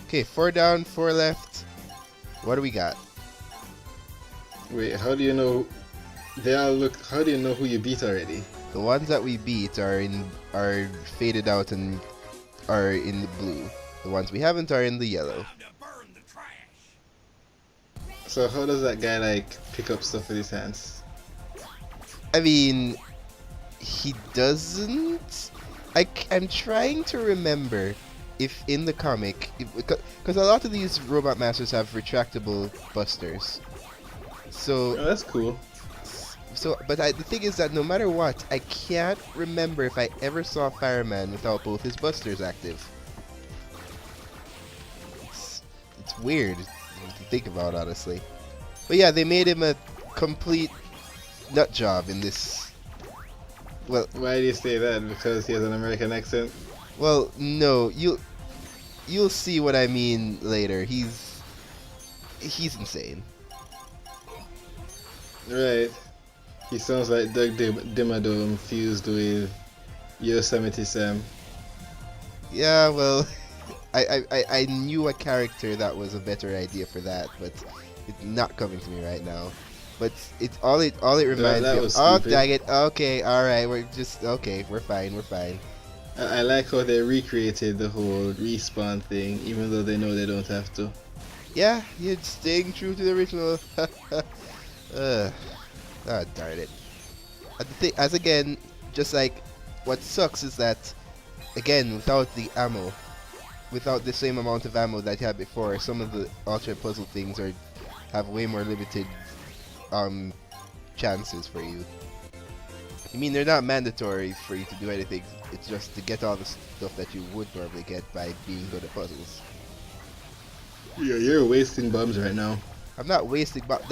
Okay, 4 down, 4 left. What do we got? Wait, how do you know? They all look. How do you know who you beat already? The ones that we beat are faded out and are in the blue. The ones we haven't are in the yellow. So how does that guy like pick up stuff with his hands? I mean, he doesn't. I'm trying to remember if in the comic, because a lot of these robot masters have retractable busters. So Oh, that's cool. but the thing is that no matter what, I can't remember if I ever saw Fireman without both his busters active. It's weird to think about, honestly. But yeah, they made him a complete nut job in this. Well, Why do you say that? Because he has an American accent? well, no, you'll see what I mean later. He's insane. Right. He sounds like Doug Dimmadome fused with Yosemite Sam. Yeah, well, I knew a character that was a better idea for that, but it's not coming to me right now. But it's all it reminds That me of. was Oh, stupid. dang it. Okay, alright, we're fine. I like how they recreated the whole respawn thing, even though they know they don't have to. Yeah, you're staying true to the original. Ah, darn it. As again, just like, what sucks is that, again, without the ammo, without the same amount of ammo that you had before, some of the alternate puzzle things have way more limited chances for you. I mean, they're not mandatory for you to do anything. It's just to get all the stuff that you would normally get by being good at puzzles. Yeah, you're wasting bombs right now. I'm not wasting bombs.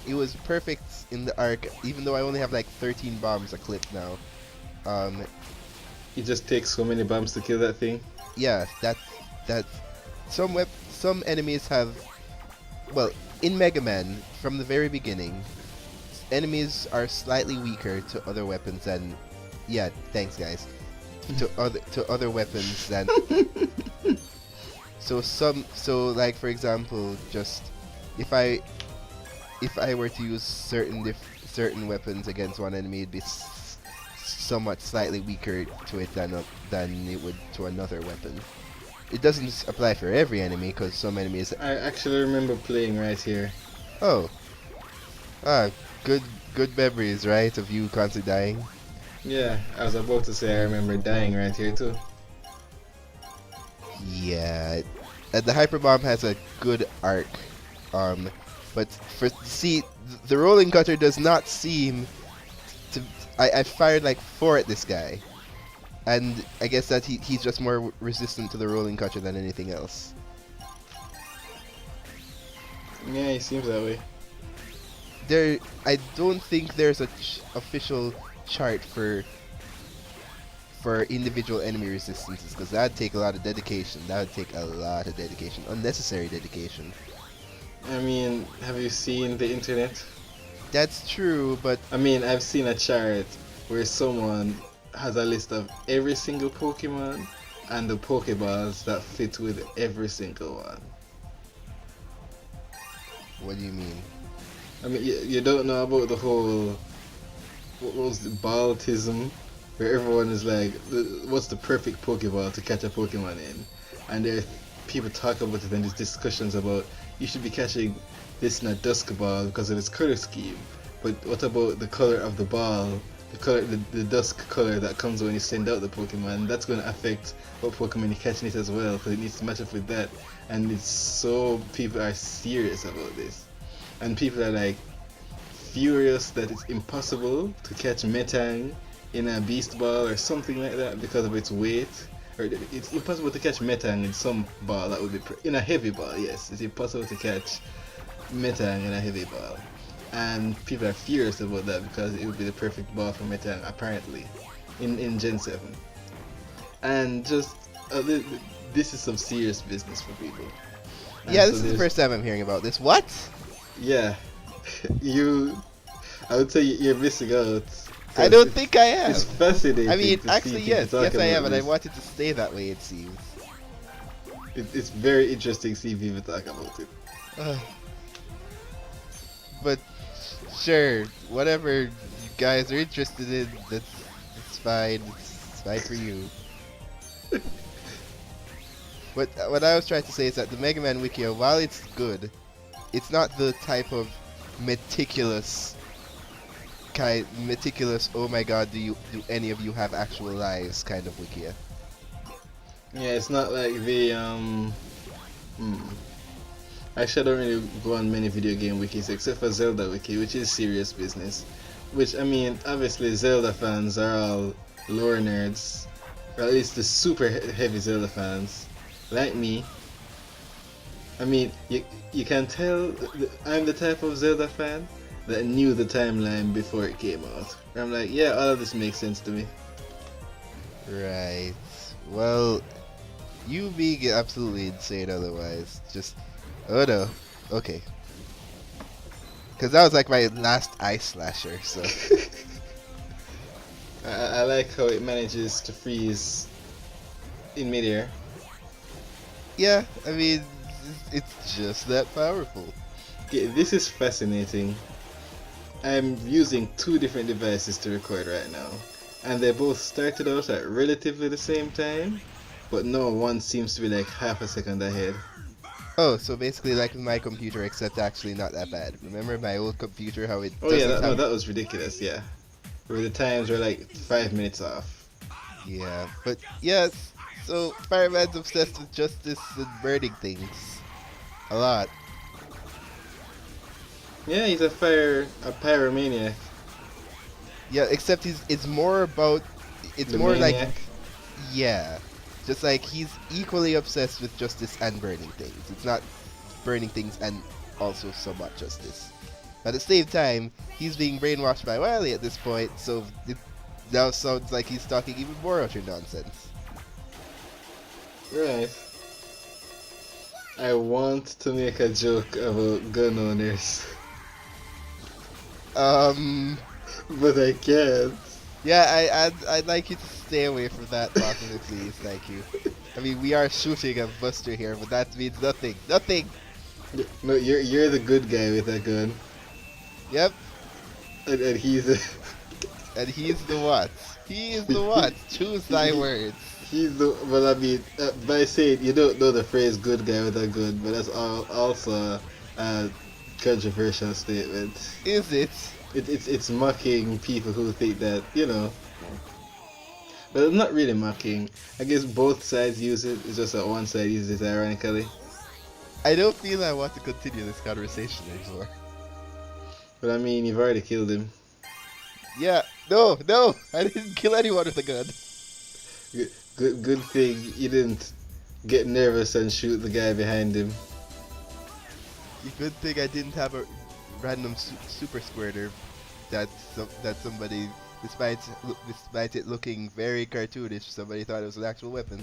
It was perfect in the arc, even though I only have like 13 bombs a clip now. It just takes so many bombs to kill that thing. Yeah, that some enemies have, well, in Megaman from the very beginning, enemies are slightly weaker to other weapons than, yeah, thanks guys, to other weapons than. So like for example, just if I were to use certain weapons against one enemy, it'd be somewhat slightly weaker to it than it would to another weapon. It doesn't apply for every enemy, because some enemies. I actually remember playing right here. Oh, good memories, right, of you constantly dying. Yeah, I was about to say I remember dying right here too. Yeah, and the hyper bomb has a good arc, but the rolling cutter does not seem to. I fired like 4 at this guy, and I guess that he's just more resistant to the rolling cutter than anything else. Yeah, he seems that way. I don't think there's a official chart for individual enemy resistances, because that'd take a lot of dedication. Unnecessary dedication. I mean, have you seen the internet? That's true, but I mean, I've seen a chart where someone has a list of every single Pokemon and the Pokeballs that fit with every single one. what do you mean? I mean, you don't know about the whole, what was the ballism, where everyone is like, what's the perfect Pokeball to catch a Pokemon in? And there people talk about it and there's discussions about, you should be catching this in a Dusk ball because of its color scheme. But what about the color of the ball, the Dusk color that comes when you send out the Pokemon? That's going to affect what Pokemon you're catching it as well, because it needs to match up with that. And it's so, people are serious about this. And people are like furious that it's impossible to catch Metang in a Beast Ball or something like that because of its weight. Or it's impossible to catch Metang in some ball that would be in a heavy ball. Yes, it's impossible to catch Metang in a heavy ball, and people are furious about that because it would be the perfect ball for Metang apparently in Gen 7. And just this is some serious business for people. And Yeah, so this is the first time I'm hearing about this. What? Yeah, I would say you're missing out. I don't think I am. It's fascinating. I mean, to actually, see yes, people yes, talk I about am, and I this. want it to stay that way. It seems. It's very interesting seeing people talk about it. Uh, but sure, whatever you guys are interested in, that's fine. It's fine for you. But what I was trying to say is that the Mega Man Wiki, while it's good, it's not the type of meticulous oh my god, do any of you have actual lives kind of wikia. Yeah, it's not like the Actually, I don't really go on many video game wikis except for Zelda wiki, which is serious business. Which, I mean, obviously Zelda fans are all lore nerds, or at least the super heavy Zelda fans, like me. I mean, you can tell I'm the type of Zelda fan that knew the timeline before it came out. I'm like, yeah, all of this makes sense to me. Right. Well, you being absolutely insane otherwise. Just, oh no. Okay. Because that was like my last ice slasher, so. I like how it manages to freeze in midair. Yeah, I mean, it's just that powerful. Okay, this is fascinating. I'm using two different devices to record right now, and they both started out at relatively the same time, but no one seems to be like half a second ahead. Oh, so basically like my computer, except actually not that bad. Remember my old computer, how it Oh yeah, doesn't have... that was ridiculous, yeah. Where the times were like 5 minutes off. Yeah, but yes, so Fireman's obsessed with justice and burning things. A lot. Yeah, he's a pyromaniac. Yeah, except it's more about... It's The more maniac. like... Yeah. Just like he's equally obsessed with justice and burning things. It's not burning things and also somewhat justice. At the same time, he's being brainwashed by Wily at this point, so it now sounds like he's talking even more utter nonsense. Right. I want to make a joke about gun owners, but I can't. Yeah, I'd like you to stay away from that possibly, please. Thank you. I mean, we are shooting a Buster here, but that means nothing. Nothing! No, you're the good guy with that gun, Yep, and he's a, and he's the what? He is the what? Choose thy words. he's the. Well, I mean, by saying you don't know the phrase "good guy with a gun," but that's also a controversial statement. Is it? It's mocking people who think that, you know. But it's not really mocking. I guess both sides use it. It's just that one side uses it ironically. I don't feel I want to continue this conversation anymore. But I mean, you've already killed him. Yeah, no, I didn't kill anyone with a gun. Good thing you didn't get nervous and shoot the guy behind him. Good thing I didn't have a random super squirter that somebody, despite it looking very cartoonish, somebody thought it was an actual weapon.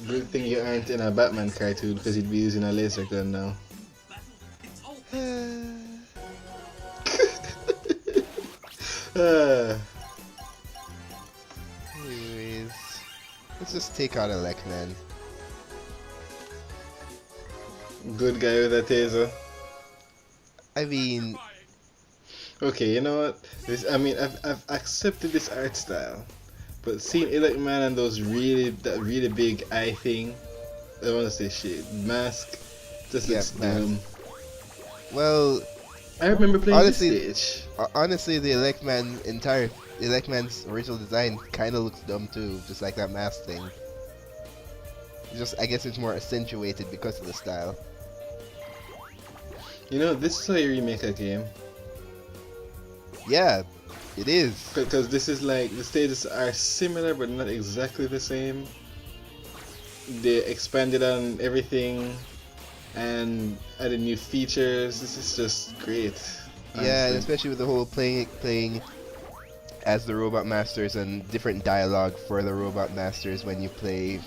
Good thing you aren't in a Batman cartoon because he'd be using a laser gun now. Anyways, let's just take out Electman. Good guy with a taser. I mean, okay, you know what? I've accepted this art style, but seeing Electman and that really big eye thing, I want to say shit, mask, just looks dumb. Well, I remember playing honestly, this stage. Honestly, the Electman's original design kind of looks dumb too, just like that mask thing. I guess it's more accentuated because of the style. You know, this is how you remake a game. Yeah, it is. Because this is like, the stages are similar but not exactly the same. They expanded on everything and added new features. This is just great. Yeah, and especially with the whole playing as the Robot Masters and different dialogue for the Robot Masters when you play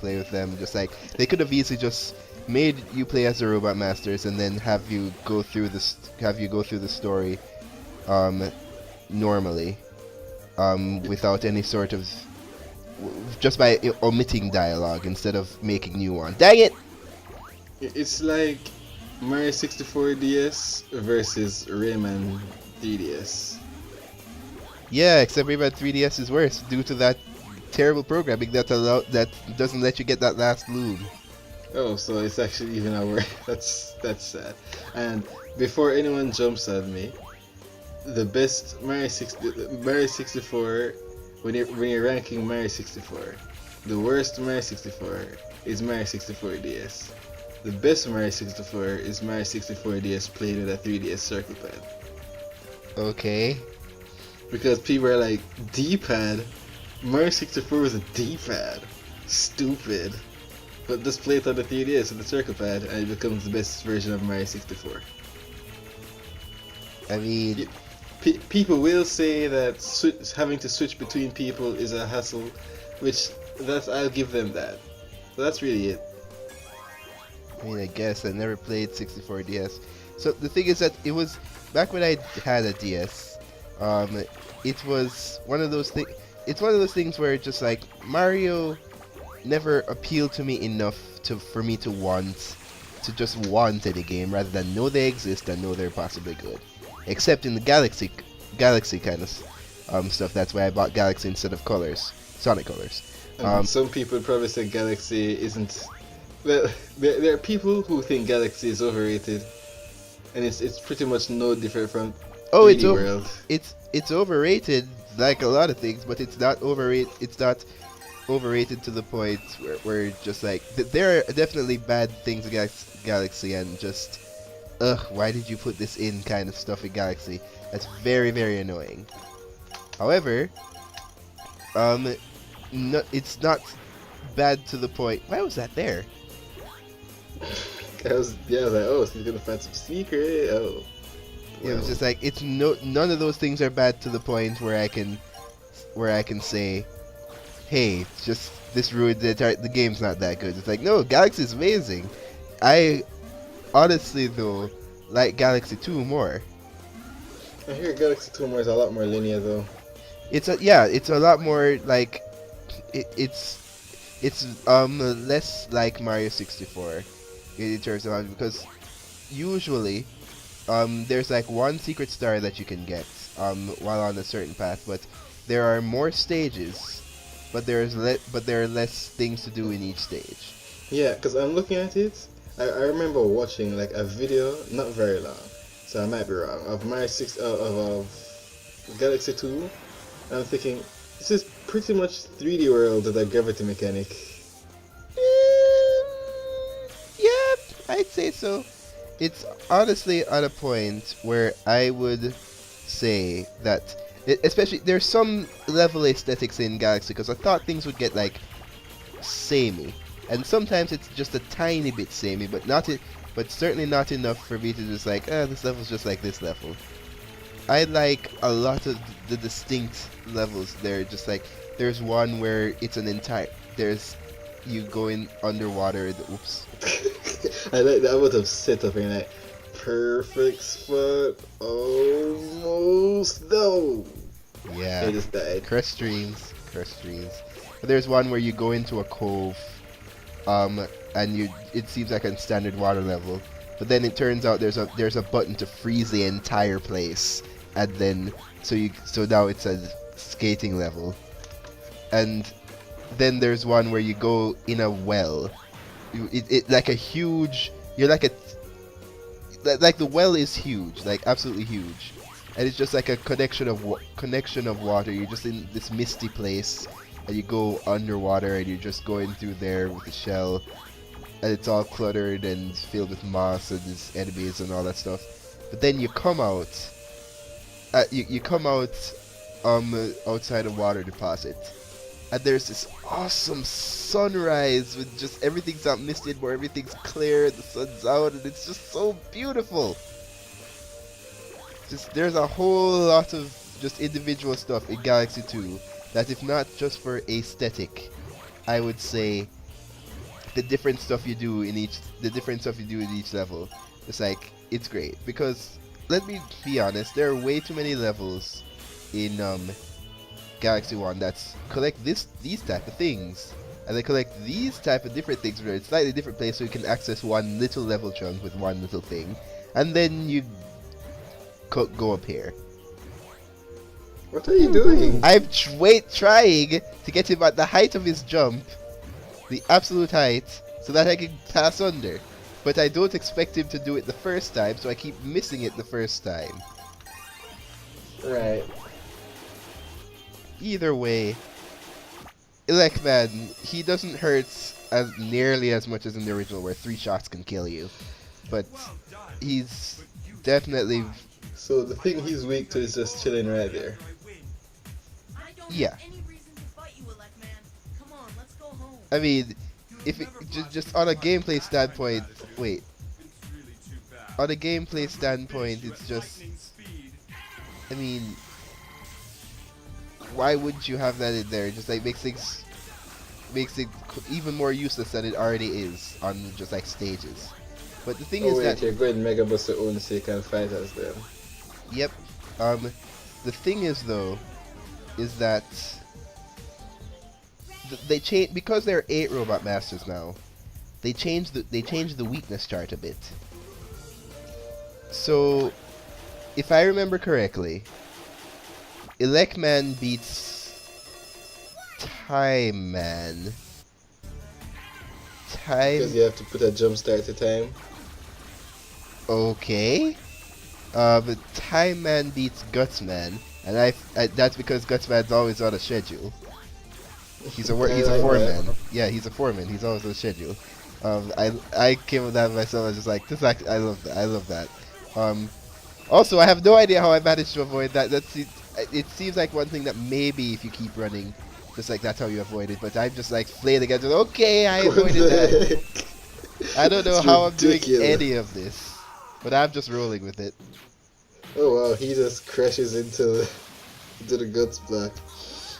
with them. Just like, they could have easily just made you play as the Robot Masters and then have you go through the story normally, without any sort of just by omitting dialogue instead of making new one. Dang it! It's like Mario 64 DS versus Rayman 3DS. Yeah, except Rayman 3DS is worse due to that terrible programming that doesn't let you get that last loom. Oh, so it's actually even a worse. That's sad. And before anyone jumps at me, the best Mario 64 when you're ranking Mario 64, the worst Mario 64 is Mario 64 DS. The best Mario 64 is Mario 64 DS played with a 3DS circle pad. Okay. Because people are like, D-pad? Mario 64 was a D-pad. Stupid. But just play it on the 3DS with the circle pad and it becomes the best version of Mario 64. I mean, people will say that having to switch between people is a hassle, which I'll give them that. So that's really it. I guess I never played 64 DS. So the thing is that it was back when I had a DS. It was one of those things. It's one of those things where just like Mario never appealed to me enough for me to just want any game rather than know they exist and know they're possibly good. Except in the Galaxy kind of stuff. That's why I bought Galaxy instead of Sonic Colors. Some people probably say Galaxy isn't. Well, there are people who think Galaxy is overrated, and it's pretty much no different from 3D World. It's overrated like a lot of things, but it's not overrated. It's not overrated to the point where just like there are definitely bad things in Galaxy and just why did you put this in kind of stuff in Galaxy. That's very, very annoying. However, no, it's not bad to the point. Why was that there? I was like, oh, so he's gonna find some secret. Oh, yeah, it was just like none of those things are bad to the point where I can say, hey, just this ruined the game's not that good. It's like, no, Galaxy's amazing. I honestly though like Galaxy 2 more. I hear Galaxy 2 more is a lot more linear though. It's a lot more like it's less like Mario 64 in terms of because usually there's like one secret star that you can get while on a certain path, but there are more stages, but there are less things to do in each stage. Yeah, because I'm looking at it. I remember watching like a video, not very long, so I might be wrong, of Mario 6 of Galaxy 2. And I'm thinking this is pretty much 3D World with a gravity mechanic. Yeah, I'd say so. It's honestly at a point where I would say that, especially there's some level aesthetics in Galaxy, because I thought things would get like samey, and sometimes it's just a tiny bit samey, but certainly not enough for me to just like, this level's just like this level. I like a lot of the distinct levels there. Just like there's one where it's you go in underwater. Oops. I like that. I would have set up in like perfect spot, almost though. Yeah. I just died. Crest streams. But there's one where you go into a cove, and it seems like a standard water level, but then it turns out there's a button to freeze the entire place, and then so now it's a skating level, and then there's one where you go in a well. It like a huge. You're like the well is huge, like absolutely huge, and it's just like a connection of water. You're just in this misty place, and you go underwater, and you're just going through there with the shell, and it's all cluttered and filled with moss and these enemies and all that stuff. But then you come out. You come out outside a water deposit, and there's this awesome sunrise with just everything's not misted, where everything's clear, the sun's out, and it's just so beautiful. Just there's a whole lot of just individual stuff in Galaxy 2 that, if not just for aesthetic, I would say the different stuff you do in each level, it's like, it's great. Because let me be honest, there are way too many levels in Galaxy one that's collect these type of things, and they collect these type of different things from a slightly different place, so you can access one little level chunk with one little thing, and then you go up here. What are you doing? I'm trying to get him at the height of his jump, the absolute height, so that I can pass under. But I don't expect him to do it the first time, so I keep missing it the first time. Right. Either way, Electman, he doesn't hurt as nearly as much as in the original, where 3 shots can kill you. But he's definitely... So the thing he's weak to is just chilling right there. Yeah. I mean, if it, just on a gameplay standpoint, wait. On a gameplay standpoint, it's just... I mean, why would you have that in there? It just like makes it even more useless than it already is on just like stages. But the thing is that you're going Mega Buster own so you can fight as them. Yep. The thing is though, is that they change because there are 8 Robot Masters now. They changed the weakness chart a bit. So, if I remember correctly, Electman beats Time Man. Because you have to put a jump start to time. Okay. But Time Man beats Gutsman, and that's because Gutsman's always on a schedule. He's a foreman. Yeah, he's a foreman. He's always on a schedule. I came with that myself. I was just like, I love that. I love that. Also, I have no idea how I managed to avoid that. It seems like one thing that maybe if you keep running, just like that's how you avoid it. But I'm just like flailing against it. Okay, I avoided that. I don't know how I'm doing any of this, but I'm just rolling with it. Oh wow, he just crashes into the guts block.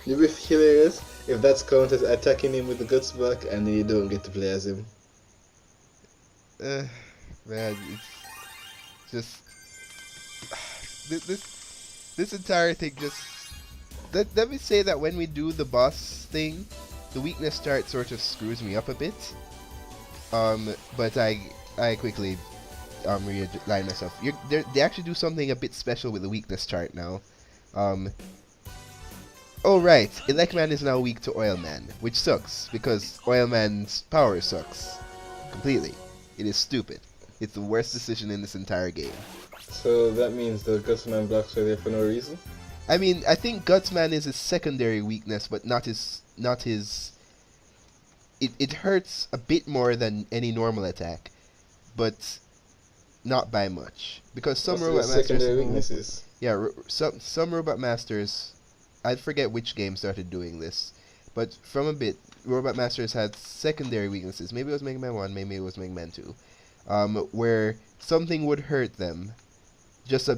It'd be hilarious if that's counted as attacking him with the guts block and you don't get to play as him. Man, it's just this entire thing just. Let me say that when we do the boss thing, the weakness chart sort of screws me up a bit. But I quickly realign myself. They actually do something a bit special with the weakness chart now. Oh right, Electman is now weak to Oilman, which sucks because Oilman's power sucks completely. It is stupid. It's the worst decision in this entire game. So that means the Gutsman blocks are there for no reason? I mean, I think Gutsman is his secondary weakness, but not his. It hurts a bit more than any normal attack, but not by much. Because some Robot Masters. Secondary weaknesses. Yeah, some Robot Masters. I forget which game started doing this, but from a bit, Robot Masters had secondary weaknesses. Maybe it was Mega Man 1, maybe it was Mega Man 2, where something would hurt them just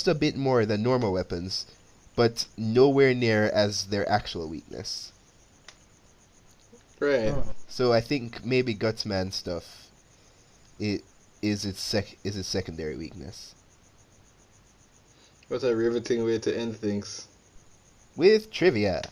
a bit more than normal weapons, but nowhere near as their actual weakness. Right. So I think maybe Gutsman stuff is its secondary weakness. What a riveting way to end things. With trivia.